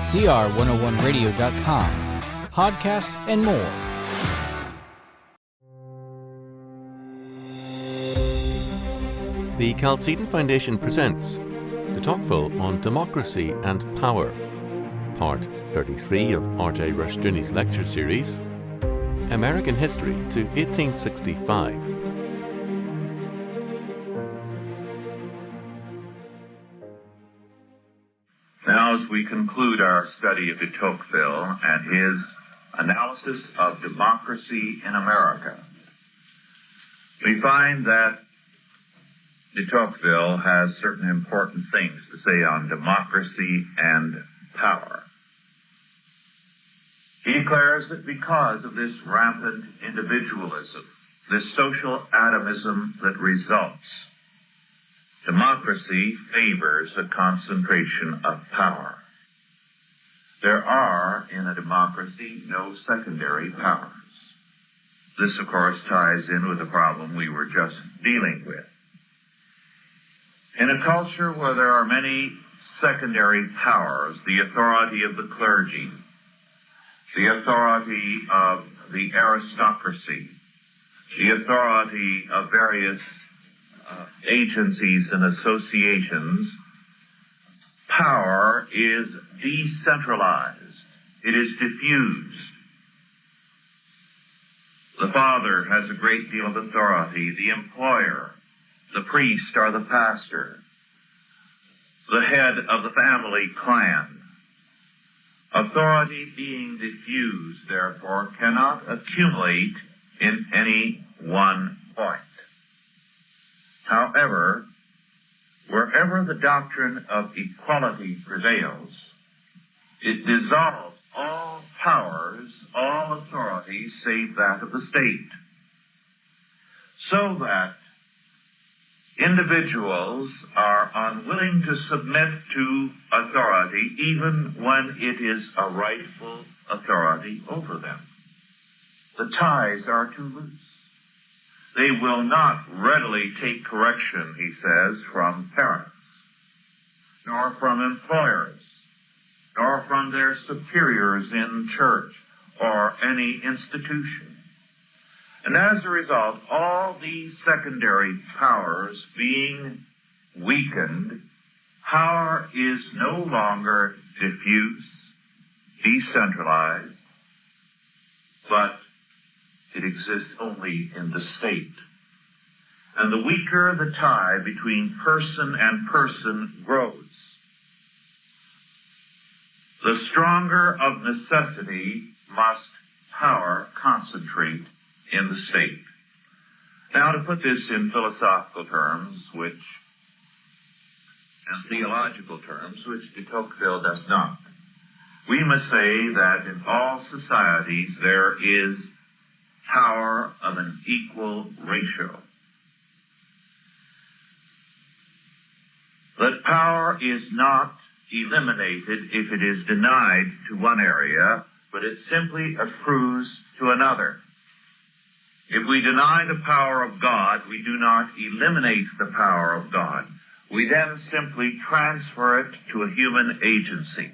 CR101radio.com, podcasts, and more. The Chalcedon Foundation presents the Toqueville on Democracy and Power, Part 33 of R.J. Rushdoony's lecture series, American History to 1865. Now, as we conclude our study of de Tocqueville and his analysis of democracy in America, we find that de Tocqueville has certain important things to say on democracy and power. He declares that because of this rampant individualism, this social atomism that results, democracy favors a concentration of power. There are, in a democracy, no secondary powers. This, of course, ties in with the problem we were just dealing with. In a culture where there are many secondary powers, the authority of the clergy, the authority of the aristocracy, the authority of various agencies and associations, power is decentralized. It is diffused. The father has a great deal of authority, the employer, the priest or the pastor, the head of the family clan. Authority being diffused, therefore, cannot accumulate in any one point. However, wherever the doctrine of equality prevails, it dissolves all powers, all authorities, save that of the state, so that individuals are unwilling to submit to authority even when it is a rightful authority over them. The ties are too loose. They will not readily take correction, he says, from parents, nor from employers, nor from their superiors in church or any institution. And as a result, all these secondary powers being weakened, power is no longer diffuse, decentralized, but it exists only in the state. And the weaker the tie between person and person grows, the stronger of necessity must power concentrate in the state. Now, to put this in philosophical terms, and theological terms, which de Tocqueville does not, we must say that in all societies there is power of an equal ratio. That power is not eliminated if it is denied to one area, but it simply accrues to another. If we deny the power of God, we do not eliminate the power of God. We then simply transfer it to a human agency.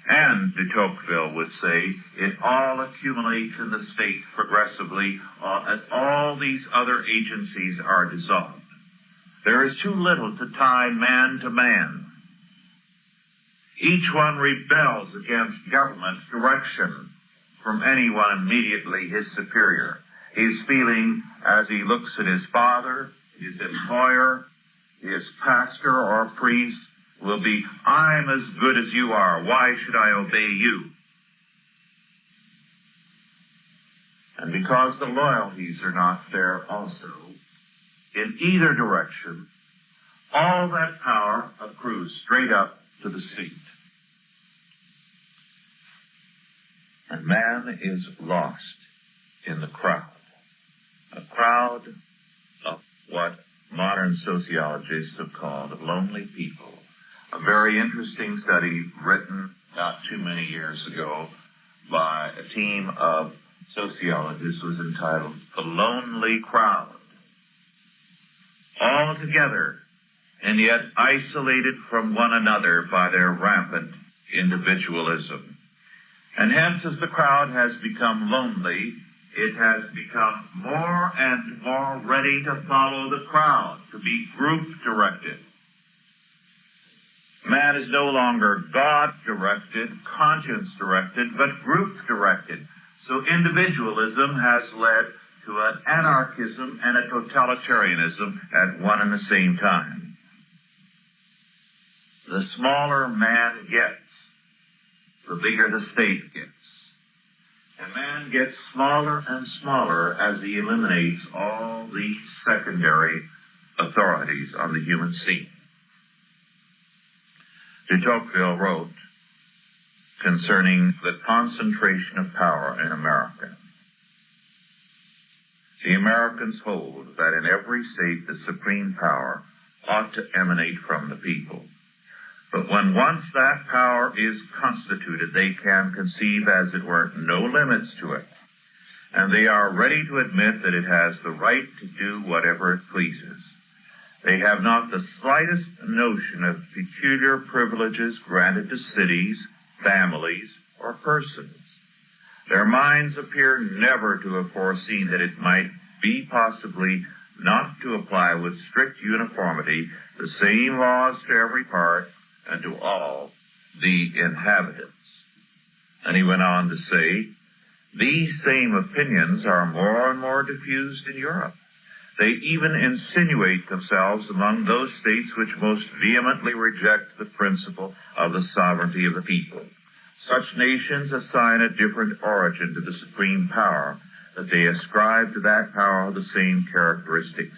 And, de Tocqueville would say, it all accumulates in the state progressively as all these other agencies are dissolved. There is too little to tie man to man. Each one rebels against government direction from anyone immediately his superior. His feeling as he looks at his father, his employer, his pastor or priest will be, I'm as good as you are. Why should I obey you? And because the loyalties are not there also, in either direction, all that power accrues straight up to the seat. And man is lost in the crowd. A crowd of what modern sociologists have called lonely people. A very interesting study written not too many years ago by a team of sociologists was entitled The Lonely Crowd. All together and yet isolated from one another by their rampant individualism. And hence, as the crowd has become lonely, it has become more and more ready to follow the crowd, to be group-directed. Man is no longer God-directed, conscience-directed, but group-directed. So individualism has led to an anarchism and a totalitarianism at one and the same time. The smaller man gets, the bigger the state gets. And man gets smaller and smaller as he eliminates all the secondary authorities on the human scene. De Toqueville wrote concerning the concentration of power in America. The Americans hold that in every state the supreme power ought to emanate from the people. But when once that power is constituted, they can conceive, as it were, no limits to it. And they are ready to admit that it has the right to do whatever it pleases. They have not the slightest notion of peculiar privileges granted to cities, families, or persons. Their minds appear never to have foreseen that it might be possibly not to apply with strict uniformity the same laws to every part and to all the inhabitants. And he went on to say, these same opinions are more and more diffused in Europe. They even insinuate themselves among those states which most vehemently reject the principle of the sovereignty of the people. Such nations assign a different origin to the supreme power, that they ascribe to that power the same characteristics.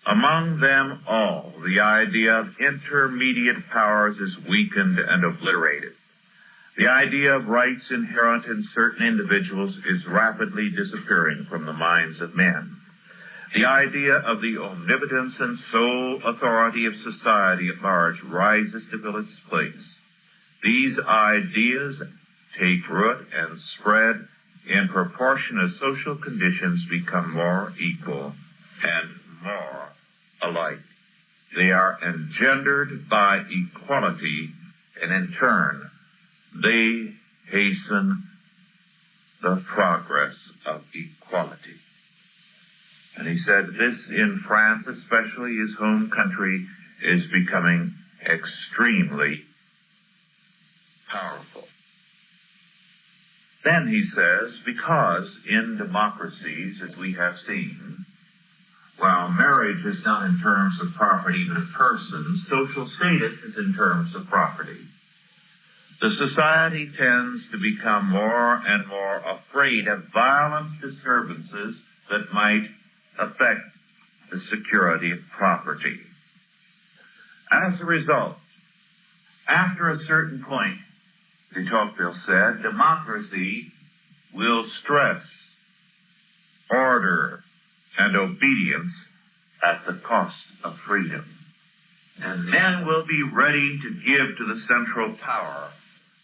Among them all, the idea of intermediate powers is weakened and obliterated. The idea of rights inherent in certain individuals is rapidly disappearing from the minds of men. The idea of the omnipotence and sole authority of society at large rises to fill its place. These ideas take root and spread in proportion as social conditions become more equal and more alike. They are engendered by equality, and in turn, they hasten the progress of equality. And he said this in France especially, his home country, is becoming extremely powerful. Then he says, because in democracies, as we have seen, while marriage is not in terms of property but of persons, social status is in terms of property. The society tends to become more and more afraid of violent disturbances that might affect the security of property. As a result, after a certain point, de Tocqueville said, democracy will stress order and obedience at the cost of freedom. And men will be ready to give to the central power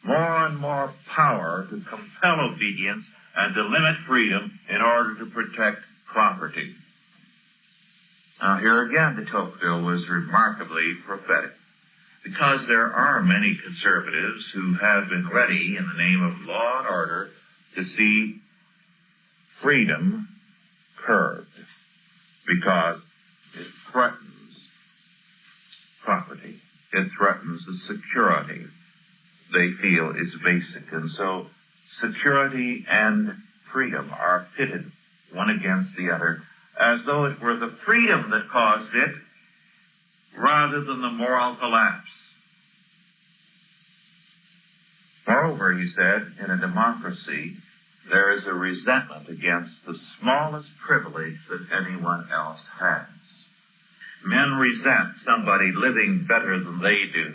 more and more power to compel obedience and to limit freedom in order to protect property. Now here again, de Tocqueville was remarkably prophetic, because there are many conservatives who have been ready in the name of law and order to see freedom curbed, because it threatens property. It threatens the security they feel is basic. And so security and freedom are pitted one against the other, as though it were the freedom that caused it, rather than the moral collapse. Moreover, he said, in a democracy, there is a resentment against the smallest privilege that anyone else has. Men resent somebody living better than they do.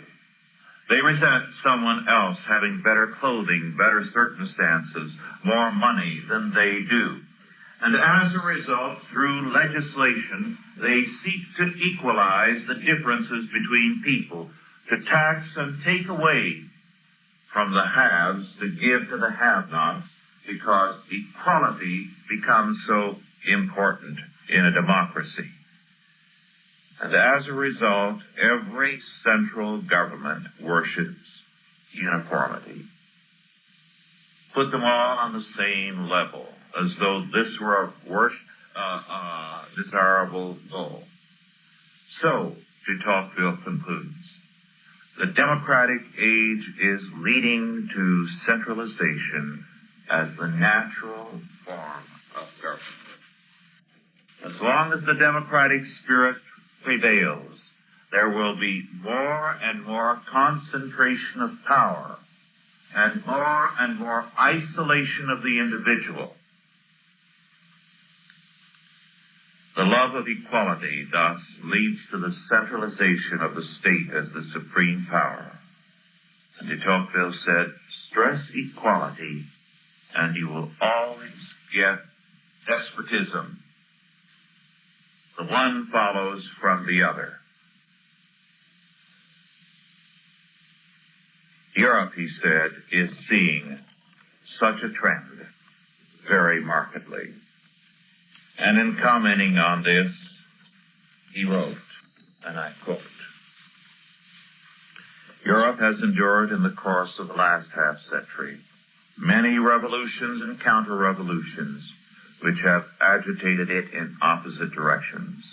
They resent someone else having better clothing, better circumstances, more money than they do. And as a result, through legislation, they seek to equalize the differences between people, to tax and take away from the haves to give to the have-nots, because equality becomes so important in a democracy. And as a result, every central government worships uniformity. Put them all on the same level, as though this were a worst desirable goal. So, de Tocqueville concludes, the democratic age is leading to centralization as the natural form of government. As long as the democratic spirit prevails, there will be more and more concentration of power and more isolation of the individual. The love of equality thus leads to the centralization of the state as the supreme power. And de Tocqueville said, stress equality and you will always get despotism. The one follows from the other. Europe, he said, is seeing such a trend very markedly. And in commenting on this, he wrote, and I quote, Europe has endured in the course of the last half-century many revolutions and counter-revolutions which have agitated it in opposite directions.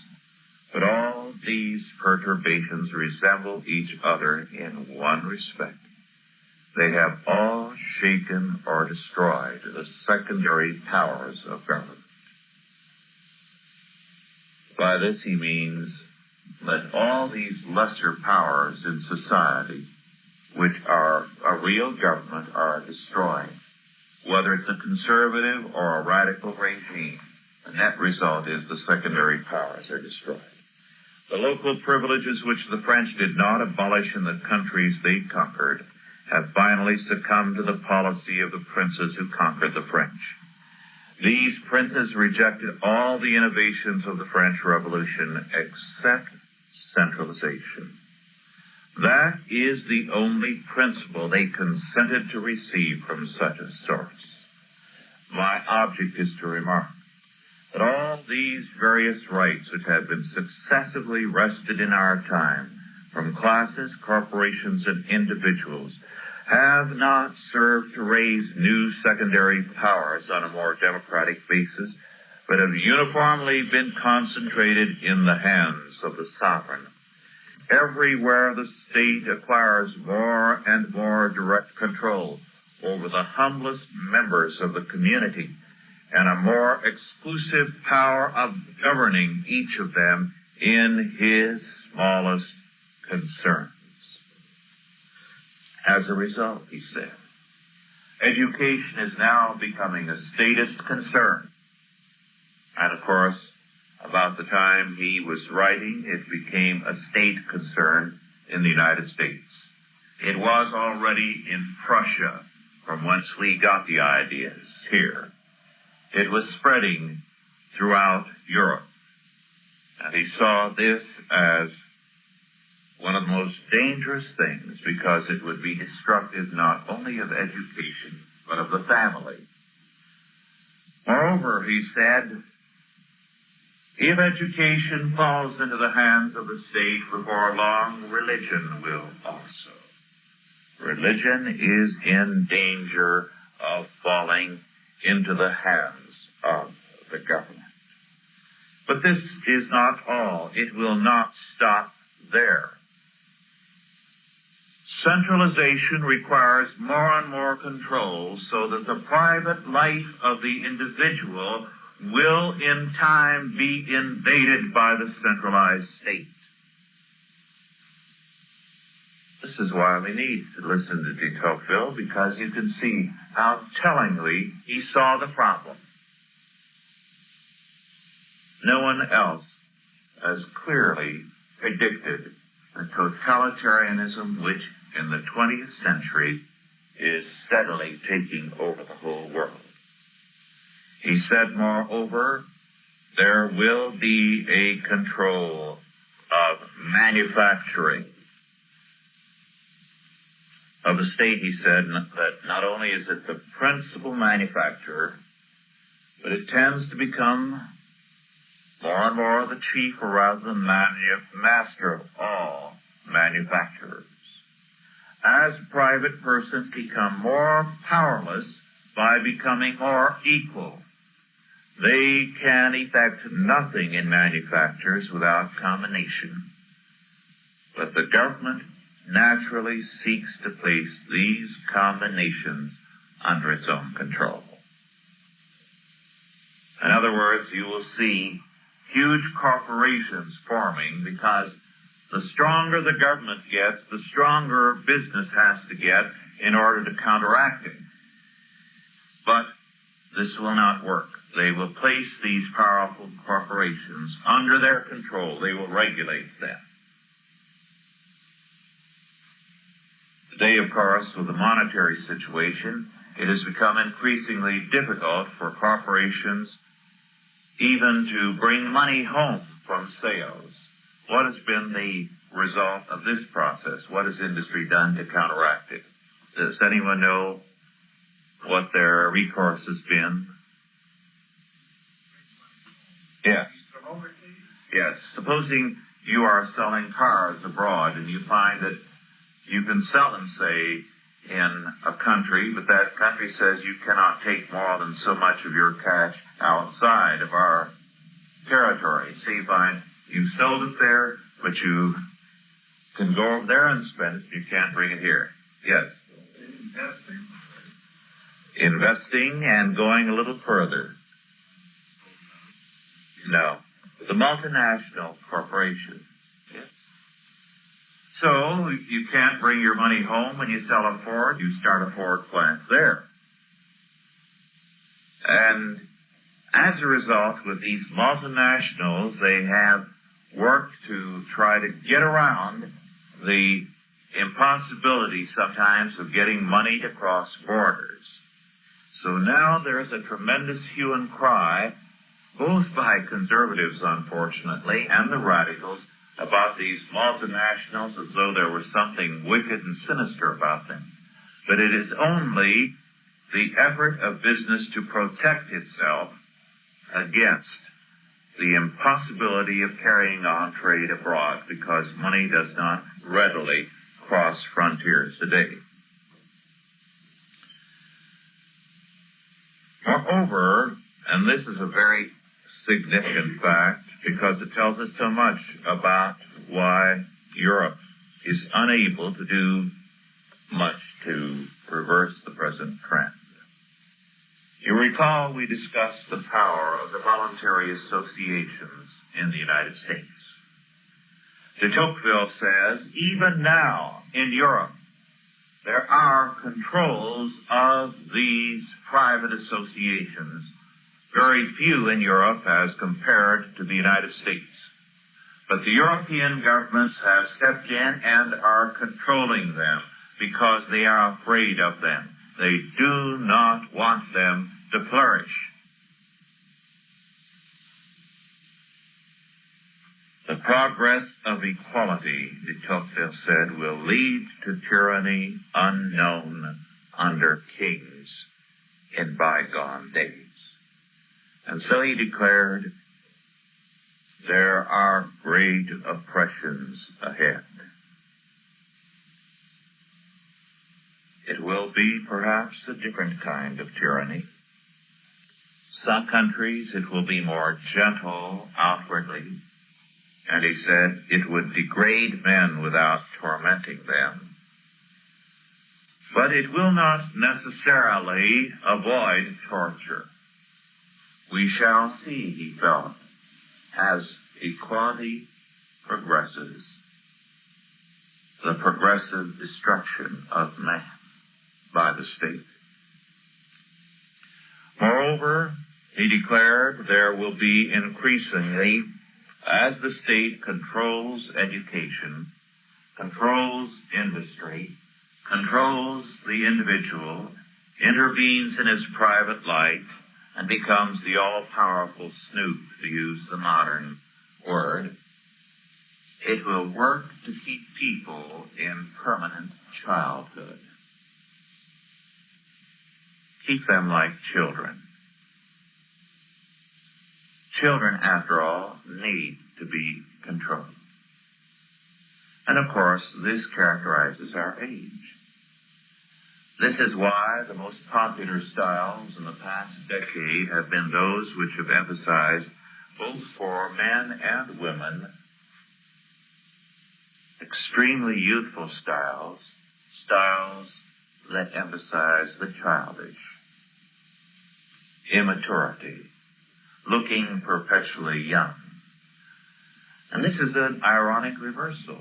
But all these perturbations resemble each other in one respect. They have all shaken or destroyed the secondary powers of government. By this he means that all these lesser powers in society, which are a real government, are destroyed. Whether it's a conservative or a radical regime, the net result is the secondary powers are destroyed. The local privileges which the French did not abolish in the countries they conquered have finally succumbed to the policy of the princes who conquered the French. These princes rejected all the innovations of the French Revolution except centralization. That is the only principle they consented to receive from such a source. My object is to remark that all these various rights which have been successively wrested in our time from classes, corporations, and individuals have not served to raise new secondary powers on a more democratic basis, but have uniformly been concentrated in the hands of the sovereign. Everywhere the state acquires more and more direct control over the humblest members of the community and a more exclusive power of governing each of them in his smallest concerns. As a result, he said, education is now becoming a statist concern. And of course, about the time he was writing, it became a state concern in the United States. It was already in Prussia, from whence we got the ideas here. It was spreading throughout Europe. And he saw this as one of the most dangerous things because it would be destructive not only of education, but of the family. Moreover, he said, if education falls into the hands of the state before long, religion will also. Religion is in danger of falling into the hands of the government. But this is not all. It will not stop there. Centralization requires more and more control so that the private life of the individual will in time be invaded by the centralized state. This is why we need to listen to de Tocqueville, because you can see how tellingly he saw the problem. No one else as clearly predicted the totalitarianism which in the 20th century is steadily taking over the whole world. He said, moreover, there will be a control of manufacturing. Of the state, he said, that not only is it the principal manufacturer, but it tends to become more and more the chief, or rather the master of all manufacturers. as private persons become more powerless by becoming more equal. They can effect nothing in manufactures without combination. But the government naturally seeks to place these combinations under its own control. In other words, you will see huge corporations forming because the stronger the government gets, the stronger business has to get in order to counteract it. But this will not work. They will place these powerful corporations under their control. They will regulate them. Today, of course, with the monetary situation, it has become increasingly difficult for corporations even to bring money home from sales. What has been the result of this process? What has industry done to counteract it? Does anyone know what their recourse has been? Yes. Yes. Supposing you are selling cars abroad and you find that you can sell them, say, in a country, but that country says you cannot take more than so much of your cash outside of our territory. So you find you sold it there, but you can go over there and spend it. You can't bring it here. Yes. Investing and going a little further. No. The multinational corporation. Yes. So you can't bring your money home when you sell a Ford. You start a Ford plant there. And as a result, with these multinationals, they have worked to try to get around the impossibility sometimes of getting money to cross borders. So now there is a tremendous hue and cry, both by conservatives, unfortunately, and the radicals, about these multinationals as though there was something wicked and sinister about them. But it is only the effort of business to protect itself against the impossibility of carrying on trade abroad, because money does not readily cross frontiers today. Moreover, and this is a very significant fact because it tells us so much about why Europe is unable to do much to reverse the present trend. You recall we discussed the power of the voluntary associations in the United States. De Toqueville says, even now in Europe, there are controls of these private associations, very few in Europe as compared to the United States. But the European governments have stepped in and are controlling them because they are afraid of them. They do not want them to flourish. The progress of equality, de Tocqueville said, will lead to tyranny unknown under kings in bygone days. And so he declared, there are great oppressions ahead. It will be perhaps a different kind of tyranny. Some countries it will be more gentle outwardly, and he said it would degrade men without tormenting them. But it will not necessarily avoid torture. We shall see, he felt, as equality progresses, the progressive destruction of man by the state. Moreover, he declared there will be increasingly, as the state controls education, controls industry, controls the individual, intervenes in his private life, and becomes the all-powerful snoop, to use the modern word, it will work to keep people in permanent childhood. Keep them like children. Children, after all, need to be controlled. And of course, this characterizes our age. This is why the most popular styles in the past decade have been those which have emphasized, both for men and women, extremely youthful styles, styles that emphasize the childish, immaturity, looking perpetually young. And this is an ironic reversal.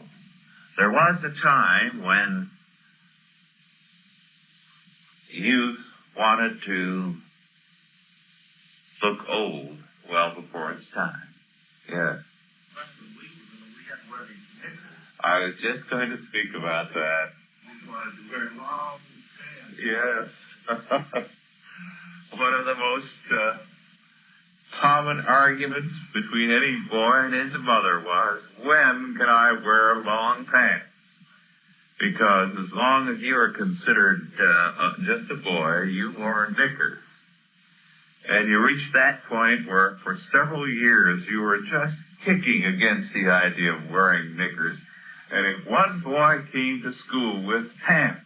There was a time when youth wanted to look old well before its time. Yes. I was just going to speak about that. We wanted to wear long pants. Yes. One of the most common arguments between any boy and his mother was, when can I wear long pants? Because as long as you were considered just a boy, you wore knickers. And you reached that point where for several years you were just kicking against the idea of wearing knickers. And if one boy came to school with pants,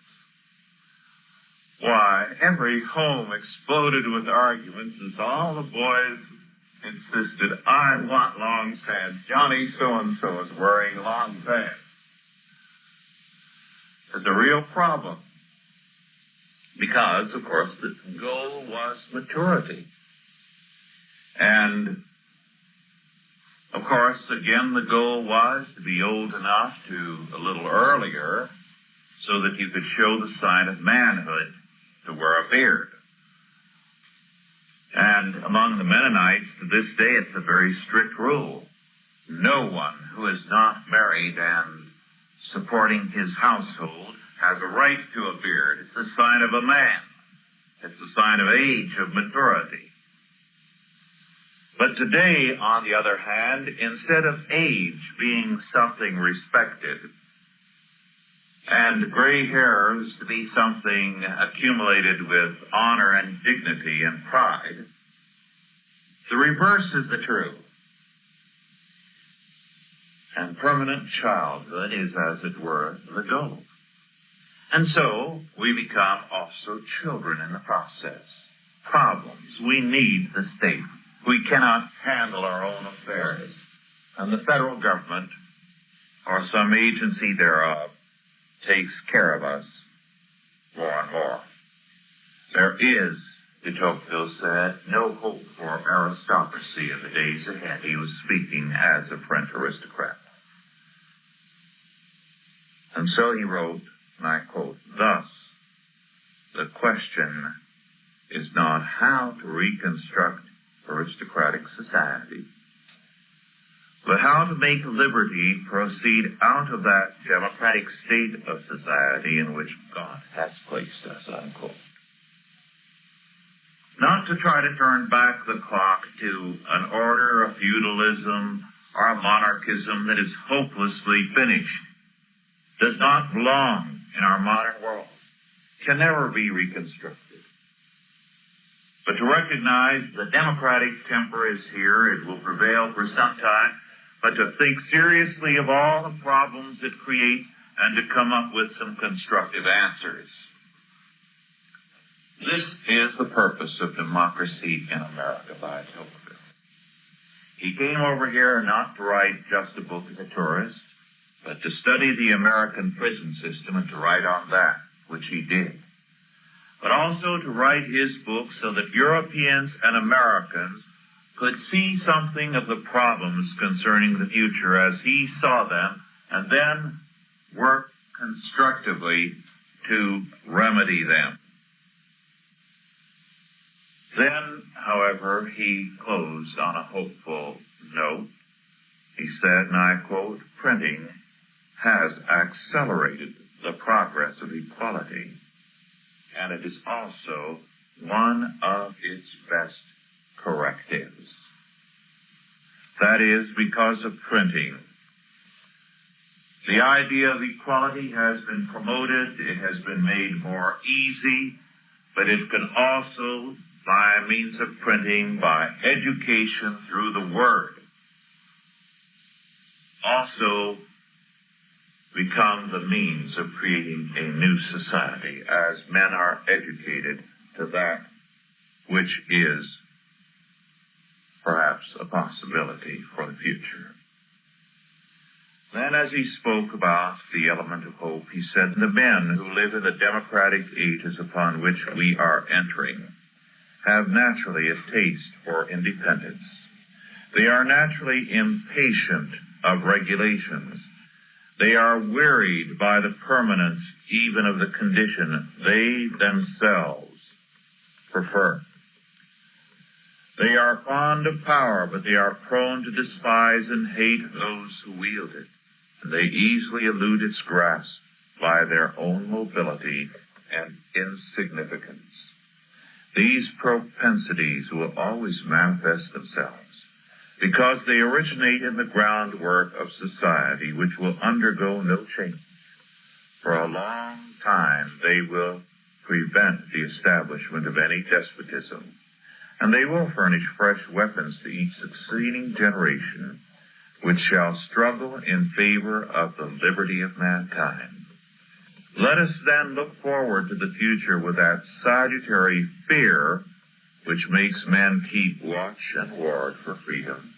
why, every home exploded with arguments as all the boys insisted, I want long pants. Johnny so-and-so is wearing long pants. It's a real problem. Because, of course, the goal was maturity. And, of course, again, the goal was to be old enough to, a little earlier, so that you could show the sign of manhood, to wear a beard. And among the Mennonites, to this day, it's a very strict rule. No one who is not married and supporting his household has a right to a beard. It's a sign of a man. It's a sign of age, of maturity. But today, on the other hand, instead of age being something respected, and gray hairs to be something accumulated with honor and dignity and pride, the reverse is the truth. And permanent childhood is, as it were, the goal. And so, we become also children in the process. Problems. We need the state. We cannot handle our own affairs. And the federal government, or some agency thereof, takes care of us more and more. There is, de Toqueville said, no hope for aristocracy in the days ahead. He was speaking as a French aristocrat. And so he wrote, and I quote, thus, the question is not how to reconstruct aristocratic society, but how to make liberty proceed out of that democratic state of society in which God has placed us, unquote. Not to try to turn back the clock to an order of feudalism or a monarchism that is hopelessly finished, does not belong in our modern world, can never be reconstructed. But to recognize the democratic temper is here, it will prevail for some time, but to think seriously of all the problems it creates and to come up with some constructive answers. This is the purpose of Democracy in America by Toqueville. He came over here not to write just a book as a tourist, but to study the American prison system and to write on that, which he did. But also to write his book so that Europeans and Americans could see something of the problems concerning the future as he saw them, and then work constructively to remedy them. Then, however, he closed on a hopeful note. He said, and I quote, printing has accelerated the progress of equality, and it is also one of its best correctives. That is, because of printing, the idea of equality has been promoted, it has been made more easy, but it can also, by means of printing, by education through the word, also become the means of creating a new society as men are educated to that which is perhaps a possibility for the future. Then as he spoke about the element of hope, he said, the men who live in the democratic ages upon which we are entering have naturally a taste for independence. They are naturally impatient of regulations. They are wearied by the permanence even of the condition they themselves prefer. They are fond of power, but they are prone to despise and hate those who wield it, and they easily elude its grasp by their own mobility and insignificance. These propensities will always manifest themselves because they originate in the groundwork of society, which will undergo no change. For a long time, they will prevent the establishment of any despotism, and they will furnish fresh weapons to each succeeding generation, which shall struggle in favor of the liberty of mankind. Let us then look forward to the future with that salutary fear which makes men keep watch and ward for freedom,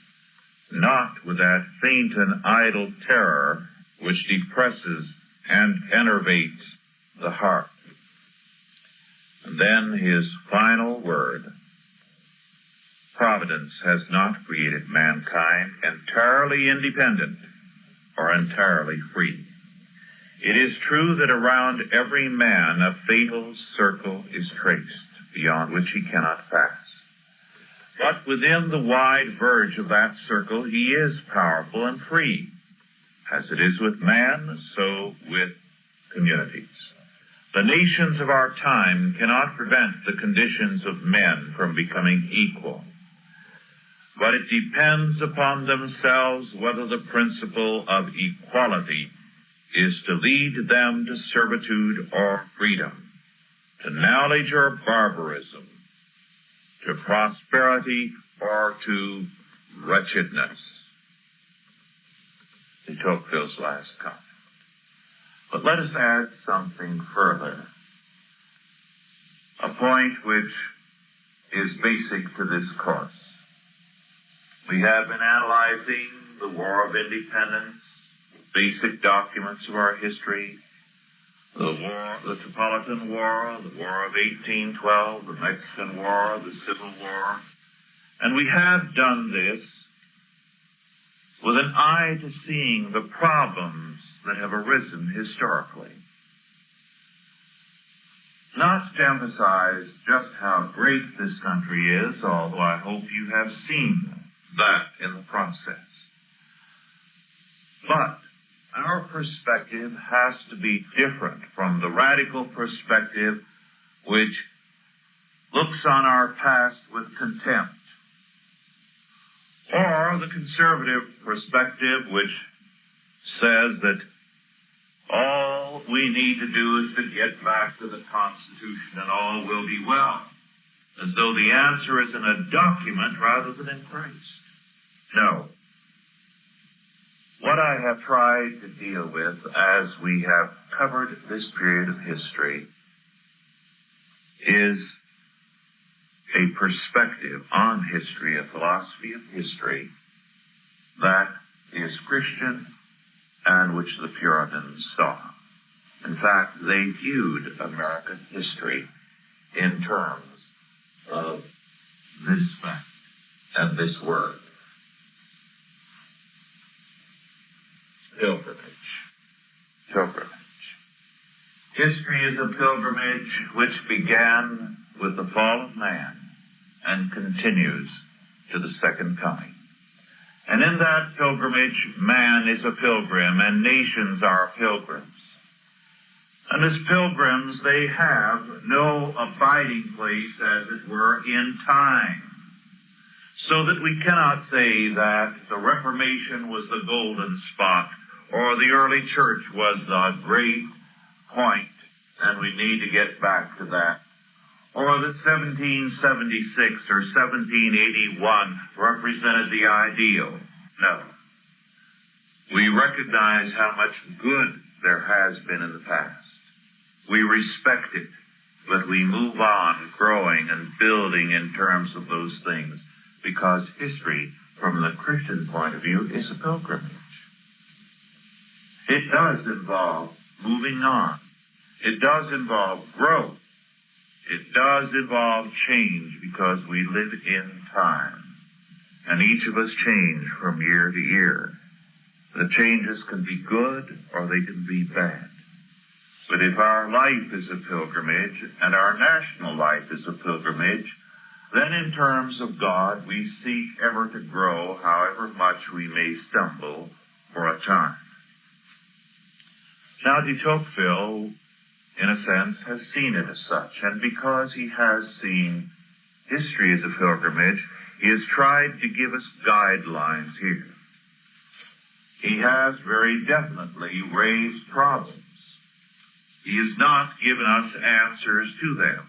not with that faint and idle terror which depresses and enervates the heart. And then his final word: Providence has not created mankind entirely independent or entirely free. It is true that around every man a fatal circle is traced, beyond which he cannot pass. But within the wide verge of that circle, he is powerful and free. As it is with man, so with communities. The nations of our time cannot prevent the conditions of men from becoming equal, but it depends upon themselves whether the principle of equality is to lead them to servitude or freedom, to knowledge or barbarism, to prosperity or to wretchedness. De Tocqueville's last comment. But let us add something further, a point which is basic to this course. We have been analyzing the War of Independence, basic documents of our history, the Tripolitan War, the War of 1812, the Mexican War, the Civil War. And we have done this with an eye to seeing the problems that have arisen historically. Not to emphasize just how great this country is, although I hope you have seen that in the process. But our perspective has to be different from the radical perspective which looks on our past with contempt, or the conservative perspective which says that all we need to do is to get back to the Constitution and all will be well, as though the answer is in a document rather than in Christ. No. What I have tried to deal with as we have covered this period of history is a perspective on history, a philosophy of history that is Christian and which the Puritans saw. In fact, they viewed American history in terms of this fact and this word. Pilgrimage. History is a pilgrimage which began with the fall of man and continues to the second coming. And in that pilgrimage, man is a pilgrim and nations are pilgrims. And as pilgrims, they have no abiding place, as it were, in time. So that we cannot say that the Reformation was the golden spot, or the early church was the great point, and we need to get back to that. Or that 1776 or 1781 represented the ideal. No. We recognize how much good there has been in the past. We respect it, but we move on growing and building in terms of those things because history, from the Christian point of view, is a pilgrimage. It does involve moving on. It does involve growth. It does involve change because we live in time. And each of us change from year to year. The changes can be good or they can be bad. But if our life is a pilgrimage and our national life is a pilgrimage, then in terms of God, we seek ever to grow however much we may stumble for a time. Now, de Toqueville, in a sense, has seen it as such, and because he has seen history as a pilgrimage, he has tried to give us guidelines here. He has very definitely raised problems. He has not given us answers to them.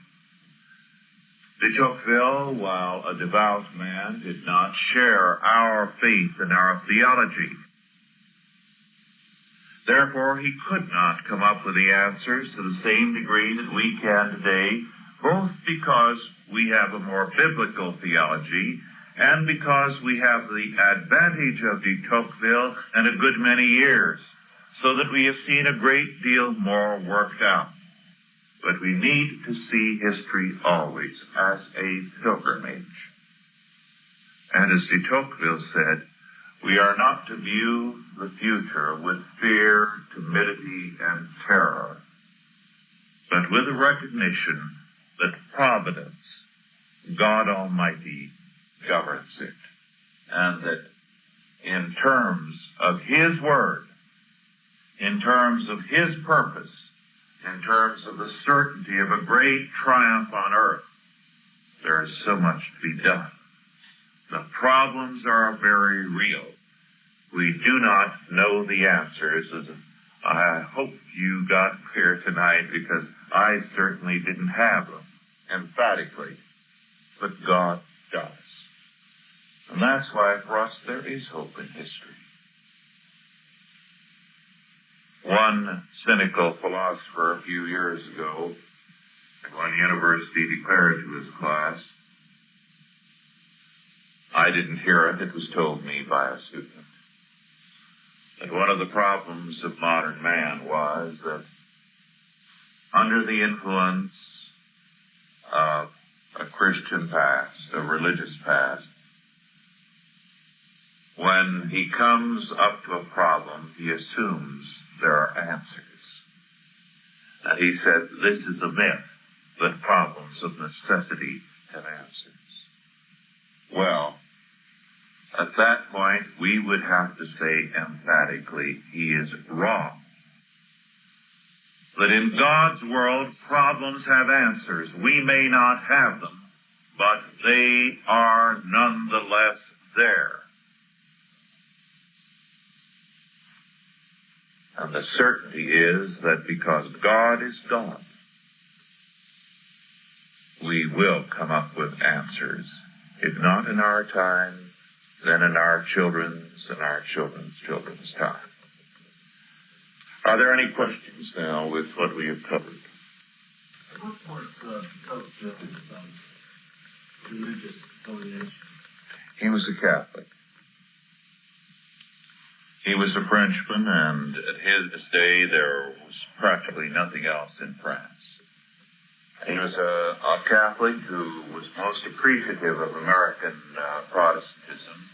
De Toqueville, while a devout man, did not share our faith and our theology. Therefore, he could not come up with the answers to the same degree that we can today, both because we have a more biblical theology and because we have the advantage of de Toqueville and a good many years, so that we have seen a great deal more worked out. But we need to see history always as a pilgrimage. And as de Toqueville said, we are not to view the future with fear, timidity, and terror, but with a recognition that providence, God Almighty, governs it, and that in terms of His Word, in terms of His purpose, in terms of the certainty of a great triumph on earth, there is so much to be done. The problems are very real. We do not know the answers, as I hope you got clear tonight, because I certainly didn't have them emphatically, but God does. And that's why for us there is hope in history. One cynical philosopher a few years ago, at one university, declared to his class, I didn't hear it, it was told me by a student, that one of the problems of modern man was that under the influence of a Christian past, a religious past, when he comes up to a problem, he assumes there are answers. And he said, this is a myth, that problems of necessity have answers. Well, at that point, we would have to say emphatically, he is wrong. That in God's world, problems have answers. We may not have them, but they are nonetheless there. And the certainty is that because God is God, we will come up with answers. If not in our time, then in our children's and our children's children's time. Are there any questions now with what we have covered? What was Toqueville's religious affiliation? He was a Catholic. He was a Frenchman, and at his day there was practically nothing else in France. He was a Catholic who was most appreciative of American Protestantism,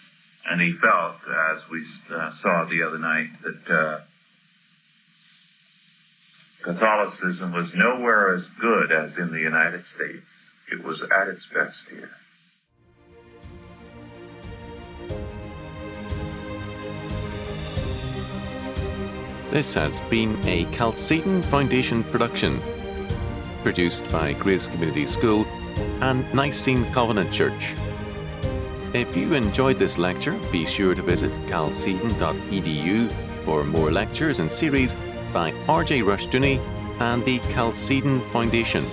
and he felt, as we saw the other night, that Catholicism was nowhere as good as in the United States. It was at its best here. This has been a Chalcedon Foundation production, produced by Grace Community School and Nicene Covenant Church. If you enjoyed this lecture, be sure to visit chalcedon.edu for more lectures and series by R.J. Rushdoony and the Chalcedon Foundation.